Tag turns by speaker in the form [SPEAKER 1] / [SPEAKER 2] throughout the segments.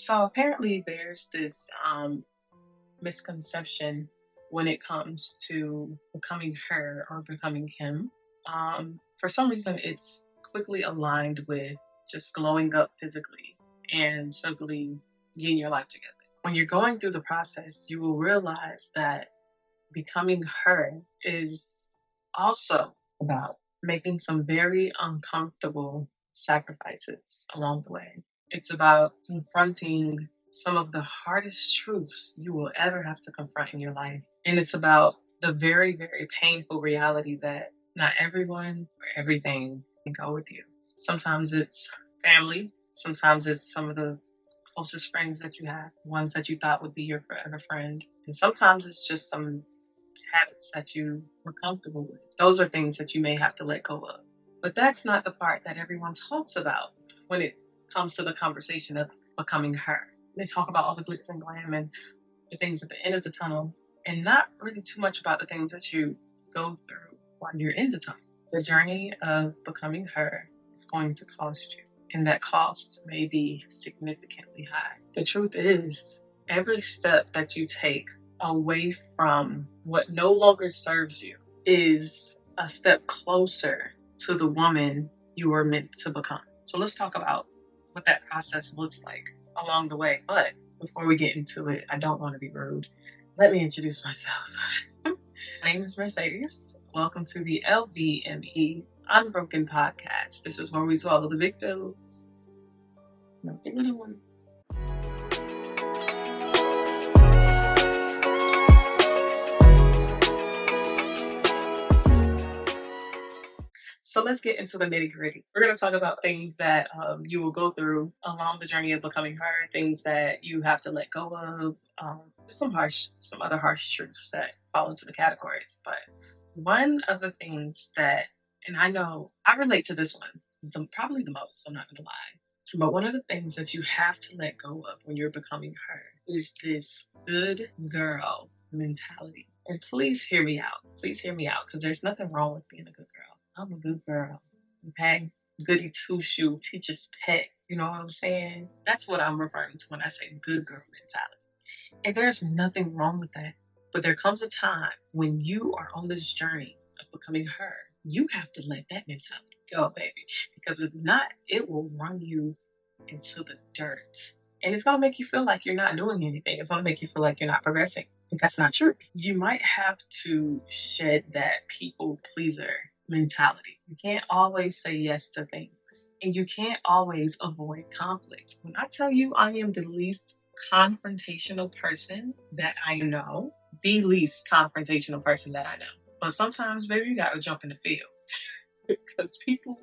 [SPEAKER 1] So apparently there's this misconception when it comes to becoming her or becoming him. For some reason, it's quickly aligned with just glowing up physically and simply getting your life together. When you're going through the process, you will realize that becoming her is also about making some very uncomfortable sacrifices along the way. It's about confronting some of the hardest truths you will ever have to confront in your life. And it's about the very, very painful reality that not everyone or everything can go with you. Sometimes it's family, sometimes it's some of the closest friends that you have, ones that you thought would be your forever friend. And sometimes it's just some habits that you were comfortable with. Those are things that you may have to let go of. But that's not the part that everyone talks about when it comes to the conversation of becoming her. They talk about all the glitz and glam and the things at the end of the tunnel, and not really too much about the things that you go through while you're in the tunnel. The journey of becoming her is going to cost you, and that cost may be significantly high. The truth is, every step that you take away from what no longer serves you is a step closer to the woman you were meant to become. So let's talk about what that process looks like along the way. But before we get into it, I don't want to be rude. Let me introduce myself. My name is Mercedes. Welcome to the LVME Unbrkn podcast. This is where we swallow the big pills, not the little ones. So let's get into the nitty gritty. We're going to talk about things that you will go through along the journey of becoming her, things that you have to let go of, some other harsh truths that fall into the categories. But one of the things that, and I know I relate to this one probably the most, I'm not going to lie. But one of the things that you have to let go of when you're becoming her is this good girl mentality. And please hear me out. Please hear me out, because there's nothing wrong with being a good girl. I'm a good girl, okay? Goody two-shoe, teacher's pet, you know what I'm saying? That's what I'm referring to when I say good girl mentality. And there's nothing wrong with that. But there comes a time when you are on this journey of becoming her, you have to let that mentality go, baby. Because if not, it will run you into the dirt. And it's going to make you feel like you're not doing anything. It's going to make you feel like you're not progressing. But that's not true. You might have to shed that people pleaser mentality. You can't always say yes to things. And you can't always avoid conflict. When I tell you I am the least confrontational person that I know, the least confrontational person that I know. But sometimes, baby, you got to jump in the field. Because people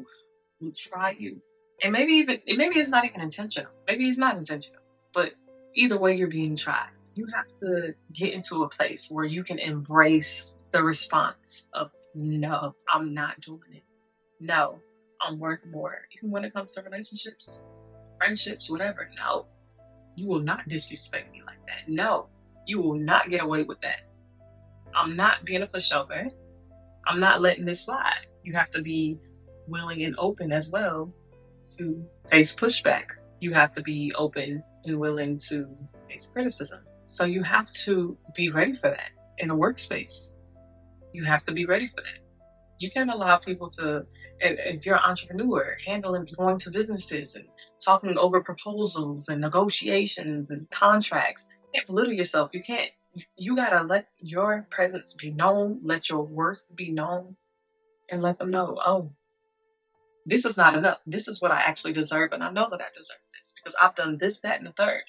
[SPEAKER 1] will try you. And maybe it's not even intentional. Maybe it's not intentional. But either way, you're being tried. You have to get into a place where you can embrace the response of, no, I'm not doing it. No, I'm worth more. Even when it comes to relationships, friendships, whatever. No, you will not disrespect me like that. No, you will not get away with that. I'm not being a pushover. I'm not letting this slide. You have to be willing and open as well to face pushback. You have to be open and willing to face criticism. So you have to be ready for that in a workspace. You have to be ready for that. You can't allow people to, if you're an entrepreneur, handling going to businesses and talking over proposals and negotiations and contracts, you can't belittle yourself. You can't. You gotta let your presence be known, let your worth be known, and let them know, oh, this is not enough. This is what I actually deserve, and I know that I deserve this because I've done this, that, and the third.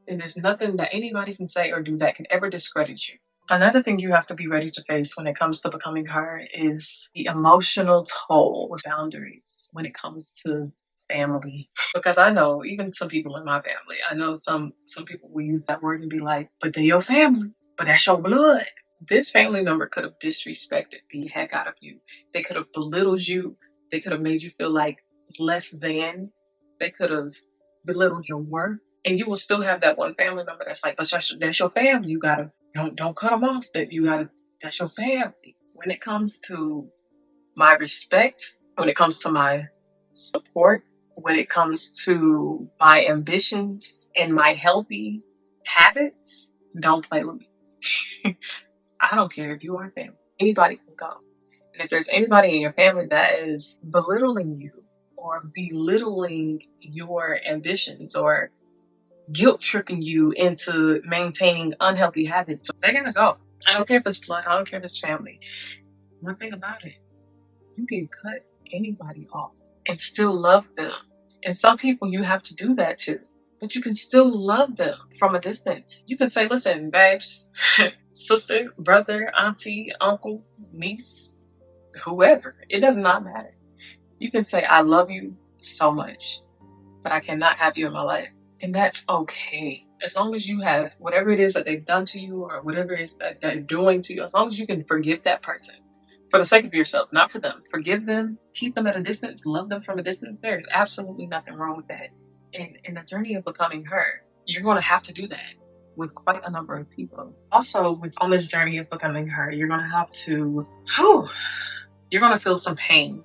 [SPEAKER 1] And there's nothing that anybody can say or do that can ever discredit you. Another thing you have to be ready to face when it comes to becoming her is the emotional toll with boundaries when it comes to family. Because I know even some people in my family, I know some people will use that word and be like, but they're your family, but that's your blood. This family member could have disrespected the heck out of you. They could have belittled you. They could have made you feel like less than. They could have belittled your worth. And you will still have that one family member that's like, but that's your family. You gotta, don't cut them off. That's your family. When it comes to my respect, when it comes to my support, when it comes to my ambitions and my healthy habits, don't play with me. I don't care if you are family. Anybody can go. And if there's anybody in your family that is belittling you or belittling your ambitions or guilt tripping you into maintaining unhealthy habits, they're gonna go. I don't care if it's blood, I don't care if it's family. One thing about it, you can cut anybody off and still love them. And some people you have to do that to, but you can still love them from a distance. You can say, listen, babes, sister, brother, auntie, uncle, niece, whoever, it does not matter. You can say, I love you so much, but I cannot have you in my life. And that's okay. As long as you have whatever it is that they've done to you or whatever it is that they're doing to you, as long as you can forgive that person for the sake of yourself, not for them. Forgive them, keep them at a distance, love them from a distance. There's absolutely nothing wrong with that. And in the journey of becoming her, you're going to have to do that with quite a number of people. Also, on this journey of becoming her, you're going to have to, you're going to feel some pain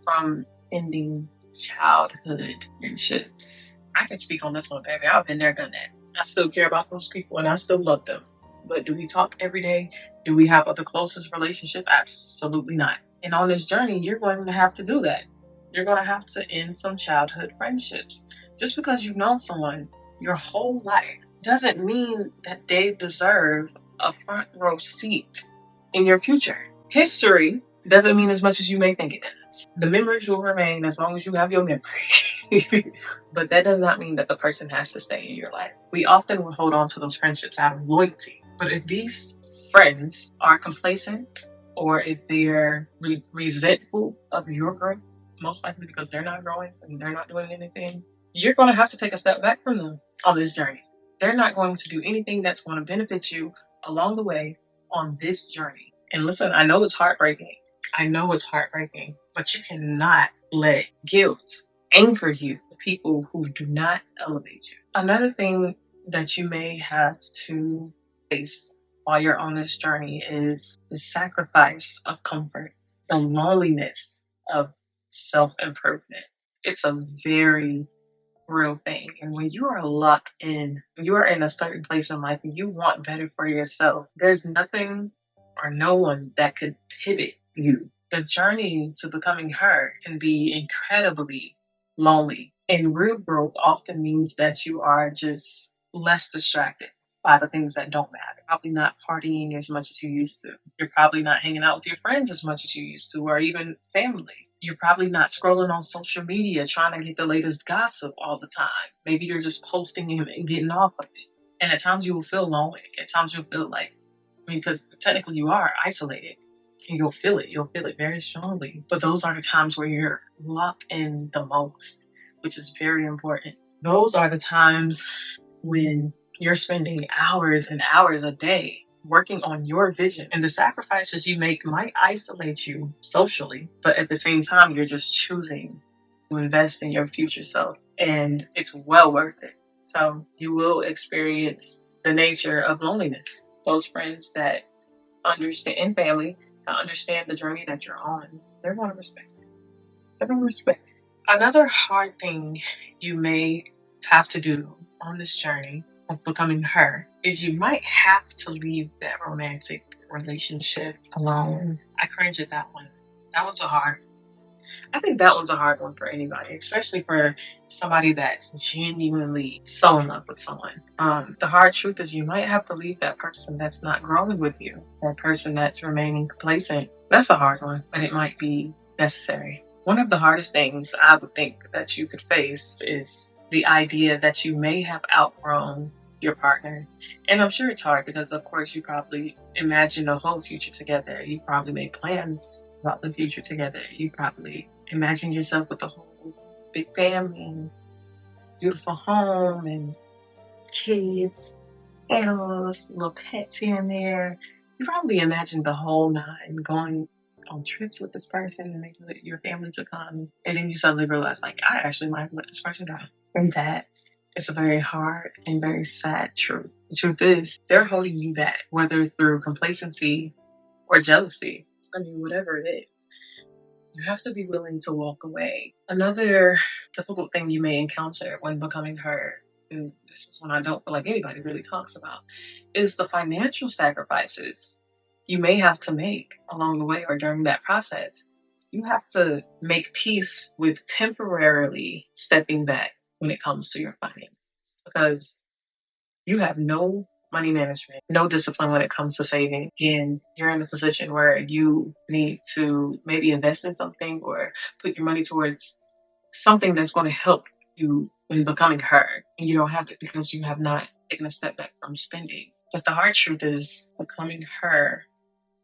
[SPEAKER 1] from ending childhood friendships. I can speak on this one, baby. I've been there, done that. I still care about those people and I still love them. But do we talk every day? Do we have the closest relationship? Absolutely not. And on this journey, you're going to have to do that. You're going to have to end some childhood friendships. Just because you've known someone your whole life doesn't mean that they deserve a front row seat in your future. History doesn't mean as much as you may think it does. The memories will remain as long as you have your memory. But that does not mean that the person has to stay in your life. We often will hold on to those friendships out of loyalty. But if these friends are complacent or if they're resentful of your growth, most likely because they're not growing and they're not doing anything, you're going to have to take a step back from them on this journey. They're not going to do anything that's going to benefit you along the way on this journey. And listen, I know it's heartbreaking. But you cannot let guilt anchor you to people who do not elevate you. Another thing that you may have to face while you're on this journey is the sacrifice of comfort, the loneliness of self-improvement. It's a very real thing. And when you are locked in, you are in a certain place in life and you want better for yourself, there's nothing or no one that could pivot you. The journey to becoming her can be incredibly lonely. And real growth often means that you are just less distracted by the things that don't matter. Probably not partying as much as you used to. You're probably not hanging out with your friends as much as you used to, or even family. You're probably not scrolling on social media trying to get the latest gossip all the time. Maybe you're just posting and getting off of it. And at times you will feel lonely. At times you'll feel like, because technically you are isolated. And you'll feel it. You'll feel it very strongly. But those are the times where you're locked in the most, which is very important. Those are the times when you're spending hours and hours a day working on your vision. And the sacrifices you make might isolate you socially, but at the same time, you're just choosing to invest in your future self. And it's well worth it. So you will experience the nature of loneliness. Those friends that understand, and family, that understand the journey that you're on, they're going to respect it. They're going to respect it. Another hard thing you may have to do on this journey of becoming her is you might have to leave that romantic relationship alone. I cringe at that one. I think that one's a hard one for anybody, especially for somebody that's genuinely so in love with someone. The hard truth is you might have to leave that person that's not growing with you, that person that's remaining complacent. That's a hard one, but it might be necessary. One of the hardest things I would think that you could face is the idea that you may have outgrown your partner. And I'm sure it's hard because, of course, you probably imagine a whole future together. You probably made plans about the future together. You probably imagine yourself with a whole big family, beautiful home, and kids, animals, little pets here and there. You probably imagine the whole nine, going on trips with this person and maybe your family to come. And then you suddenly realize, like, I actually might let this person go. And that is a very hard and very sad truth. The truth is, they're holding you back, whether through complacency or jealousy. I mean, whatever it is. You have to be willing to walk away. Another difficult thing you may encounter when becoming her, and this is one I don't feel like anybody really talks about, is the financial sacrifices you may have to make along the way or during that process. You have to make peace with temporarily stepping back when it comes to your finances because you have no money management, no discipline when it comes to saving, and you're in a position where you need to maybe invest in something or put your money towards something that's going to help you in becoming her. And you don't have it because you have not taken a step back from spending. But the hard truth is becoming her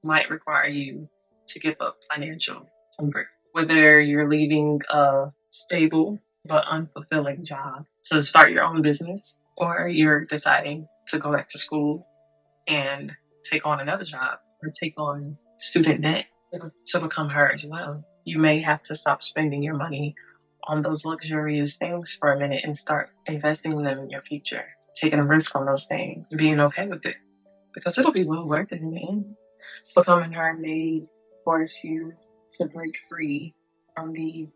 [SPEAKER 1] might require you to give up financial comfort. Whether you're leaving a stable but unfulfilling job to start your own business, or you're deciding to go back to school and take on another job or take on student debt to become her as well. You may have to stop spending your money on those luxurious things for a minute and start investing them in your future, taking a risk on those things, and being okay with it because it'll be well worth it in the end. Becoming her may force you to break free from the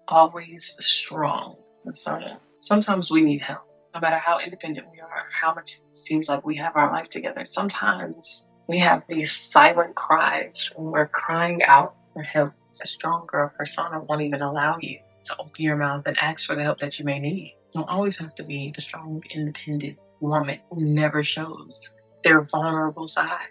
[SPEAKER 1] always strong persona. Sometimes we need help, no matter how independent we are, how much it seems like we have our life together. Sometimes we have these silent cries when we're crying out for help. A strong girl persona won't even allow you to open your mouth and ask for the help that you may need. You don't always have to be the strong, independent woman who never shows their vulnerable side.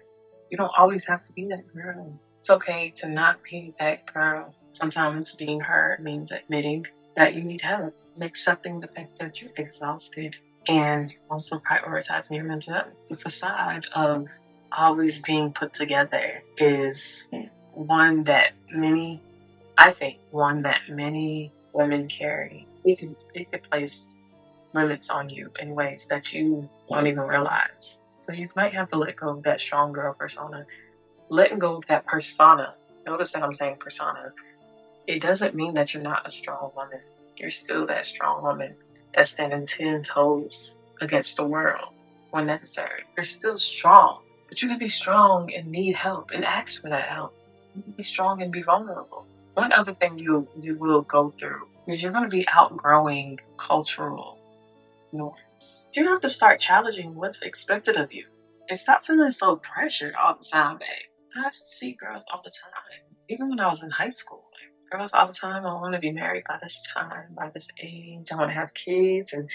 [SPEAKER 1] You don't always have to be that girl. It's okay to not be that girl. Sometimes being her means admitting that you need help and accepting the fact that you're exhausted and also prioritizing your mental health. The facade of always being put together is one that many women carry. It can place limits on you in ways that you don't even realize. So you might have to let go of that strong girl persona. Letting go of that persona. Notice that I'm saying persona. It doesn't mean that you're not a strong woman. You're still that strong woman that's standing 10 toes against the world when necessary. You're still strong, but you can be strong and need help and ask for that help. You can be strong and be vulnerable. One other thing you will go through is you're going to be outgrowing cultural norms. You have to start challenging what's expected of you and stop feeling so pressured all the time, babe. I see girls all the time, even when I was in high school. Girls all the time, I want to be married by this time, by this age. I want to have kids, and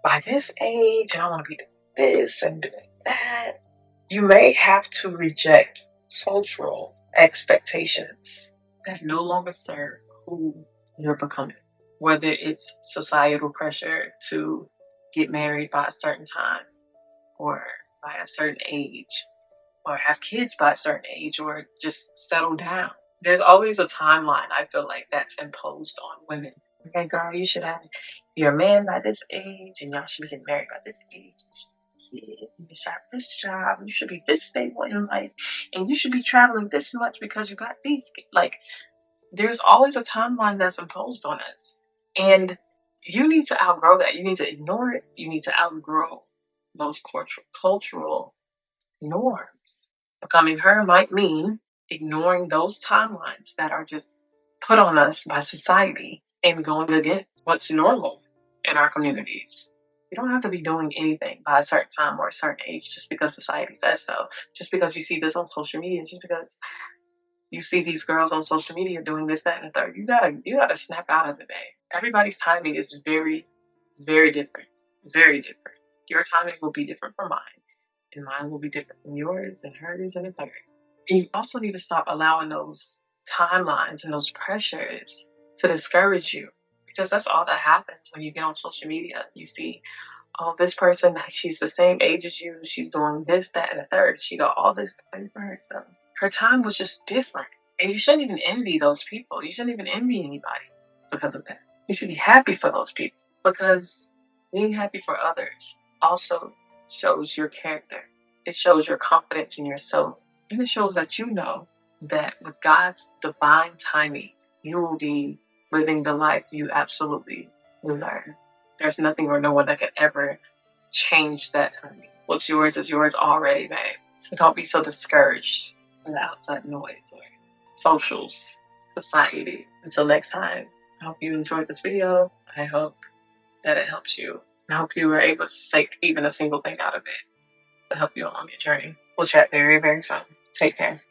[SPEAKER 1] by this age, I want to be doing this and doing that. You may have to reject cultural expectations that no longer serve who you're becoming. Whether it's societal pressure to get married by a certain time or by a certain age or have kids by a certain age or just settle down. There's always a timeline, I feel like, that's imposed on women. Okay, girl, you should have your man by this age and y'all should be getting married by this age. You should have this job, you should be this stable in life, and you should be traveling this much because you got these. Like, there's always a timeline that's imposed on us. And you need to outgrow that. You need to ignore it. You need to outgrow those cultural norms. Becoming her might mean ignoring those timelines that are just put on us by society and going against what's normal in our communities. You don't have to be doing anything by a certain time or a certain age just because society says so. Just because you see this on social media, just because you see these girls on social media doing this, that, and the third. You gotta snap out of it, babe. Everybody's timing is very, very different. Very different. Your timing will be different from mine, and mine will be different from yours, and hers, and the third. And you also need to stop allowing those timelines and those pressures to discourage you, because that's all that happens when you get on social media. You see, oh, this person, she's the same age as you. She's doing this, that, and the third. She got all this time for herself. Her time was just different. And you shouldn't even envy those people. You shouldn't even envy anybody because of that. You should be happy for those people because being happy for others also shows your character. It shows your confidence in yourself. And it shows that you know that with God's divine timing, you will be living the life you absolutely desire. There's nothing or no one that could ever change that timing. What's yours is yours already, babe. So don't be so discouraged from the outside noise or socials society. Until next time, I hope you enjoyed this video. I hope that it helps you. I hope you were able to take even a single thing out of it to help you along your journey. We'll chat very, very soon. Take care.